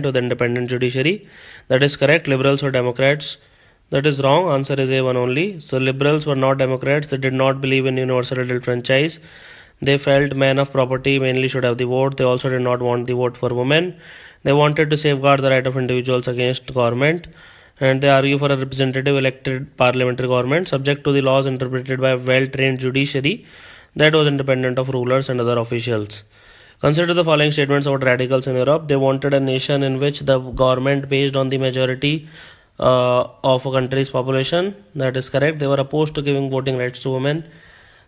with independent judiciary. That is correct. Liberals or Democrats? That is wrong. Answer is A1 only. So liberals were not Democrats. They did not believe in universal adult franchise. They felt men of property mainly should have the vote. They also did not want the vote for women. They wanted to safeguard the right of individuals against government. And they argue for a representative elected parliamentary government subject to the laws interpreted by a well-trained judiciary that was independent of rulers and other officials. Consider the following statements about radicals in Europe. They wanted a nation in which the government based on the majority of a country's population. That is correct. They were opposed to giving voting rights to women.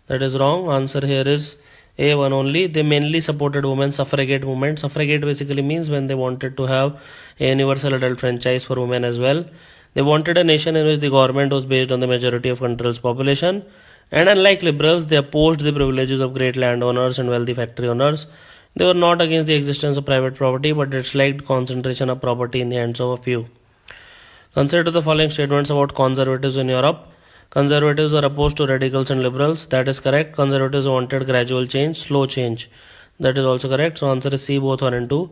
That is wrong. Answer here is A1 only. They mainly supported women's suffragette movement. Suffragette basically means when they wanted to have a universal adult franchise for women as well. They wanted a nation in which the government was based on the majority of country's population. And unlike liberals, they opposed the privileges of great landowners and wealthy factory owners. They were not against the existence of private property, but disliked concentration of property in the hands of a few. Consider the following statements about conservatives in Europe. Conservatives are opposed to radicals and liberals. That is correct. Conservatives wanted gradual change, slow change. That is also correct. So answer is C, both 1 and 2.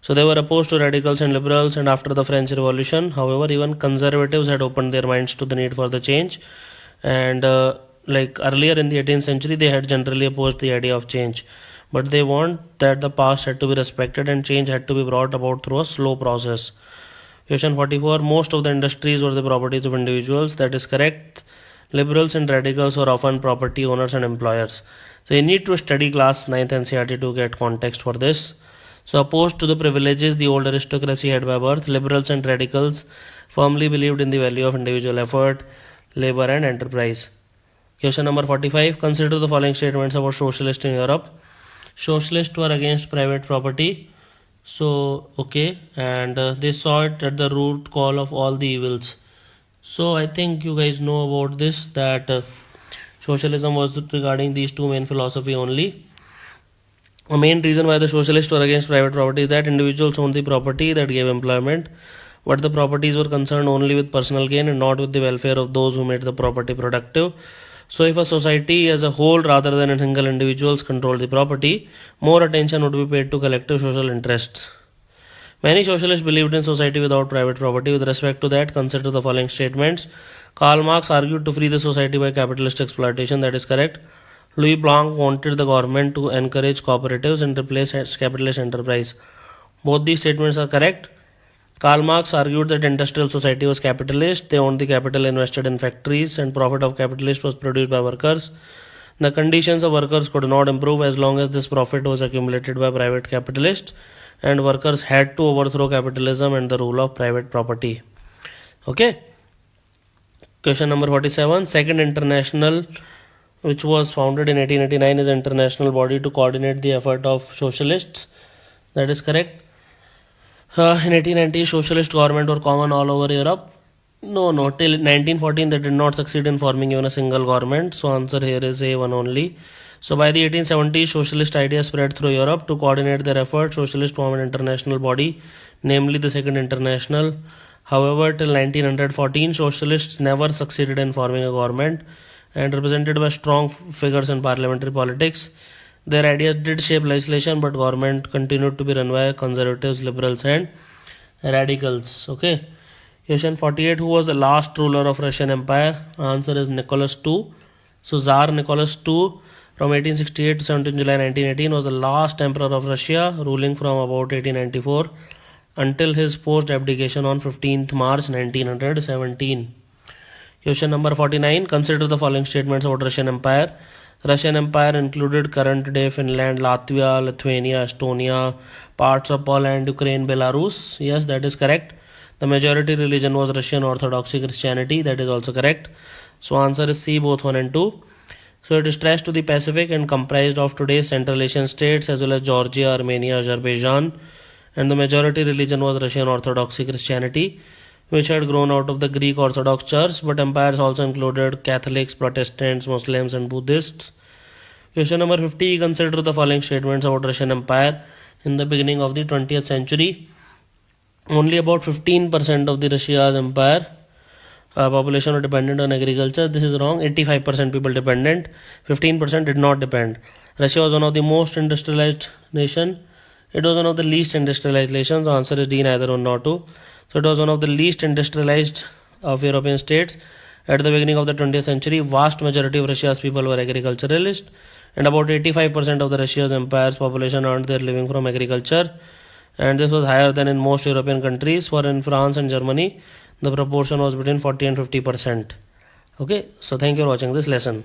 So they were opposed to radicals and liberals, and after the French Revolution, however, even conservatives had opened their minds to the need for the change. And like earlier in the 18th century, they had generally opposed the idea of change. But they want that the past had to be respected and change had to be brought about through a slow process. Question 44. Most of the industries were the properties of individuals. That is correct. Liberals and radicals were often property owners and employers. So you need to study class 9th NCERT to get context for this. So opposed to the privileges the old aristocracy had by birth, liberals and radicals firmly believed in the value of individual effort, labor and enterprise. Question number 45. Consider the following statements about socialists in Europe. Socialists were against private property. So, okay, and they saw it at the root cause of all the evils. So, I think you guys know about this, that socialism was regarding these two main philosophy only. The main reason why the socialists were against private property is that individuals owned the property that gave employment, but the properties were concerned only with personal gain and not with the welfare of those who made the property productive. So if a society as a whole rather than a single individuals control the property, more attention would be paid to collective social interests. Many socialists believed in society without private property. With respect to that, consider the following statements. Karl Marx argued to free the society by capitalist exploitation. That is correct. Louis Blanc wanted the government to encourage cooperatives and replace capitalist enterprise. Both these statements are correct. Karl Marx argued that industrial society was capitalist. They owned the capital invested in factories and profit of capitalists was produced by workers. The conditions of workers could not improve as long as this profit was accumulated by private capitalists, and workers had to overthrow capitalism and the rule of private property. Okay. Question number 47. Second International, which was founded in 1889, is an international body to coordinate the effort of socialists. That is correct. In 1890, socialist government were common all over Europe. No, till 1914 they did not succeed in forming even a single government. So answer here is A1 only. So by the 1870s, socialist ideas spread through Europe. To coordinate their efforts, socialists formed an international body, namely the Second International. However, till 1914, socialists never succeeded in forming a government, and represented by strong figures in parliamentary politics. Their ideas did shape legislation, but government continued to be run by conservatives, liberals and radicals. Okay. Question 48. Who was the last ruler of Russian Empire? Answer is Nicholas II. So Tsar Nicholas II from 1868 to 17 July 1918 was the last emperor of Russia, ruling from about 1894 until his post abdication on 15th March 1917. Question number 49. Consider the following statements about Russian Empire. Russian Empire included current-day Finland, Latvia, Lithuania, Estonia, parts of Poland, Ukraine, Belarus. Yes, that is correct. The majority religion was Russian Orthodoxy Christianity. That is also correct. So answer is C, both 1 and 2. So it is stretched to the Pacific and comprised of today's Central Asian states as well as Georgia, Armenia, Azerbaijan. And the majority religion was Russian Orthodoxy Christianity, which had grown out of the Greek Orthodox Church, but empires also included Catholics, Protestants, Muslims and Buddhists. Question number 50. Consider the following statements about Russian Empire. In the beginning of the 20th century, only about 15% of the Russia's empire population were dependent on agriculture. This is wrong. 85% people dependent, 15% did not depend. Russia was one of the most industrialized nation It was one of the least industrialized nations. The answer is D, neither one nor two. So it was one of the least industrialized of European states. At the beginning of the 20th century, vast majority of Russia's people were agriculturalists, and about 85% of the Russia's empire's population earned their living from agriculture. And this was higher than in most European countries. For in France and Germany, the proportion was between 40 and 50%. Okay, so thank you for watching this lesson.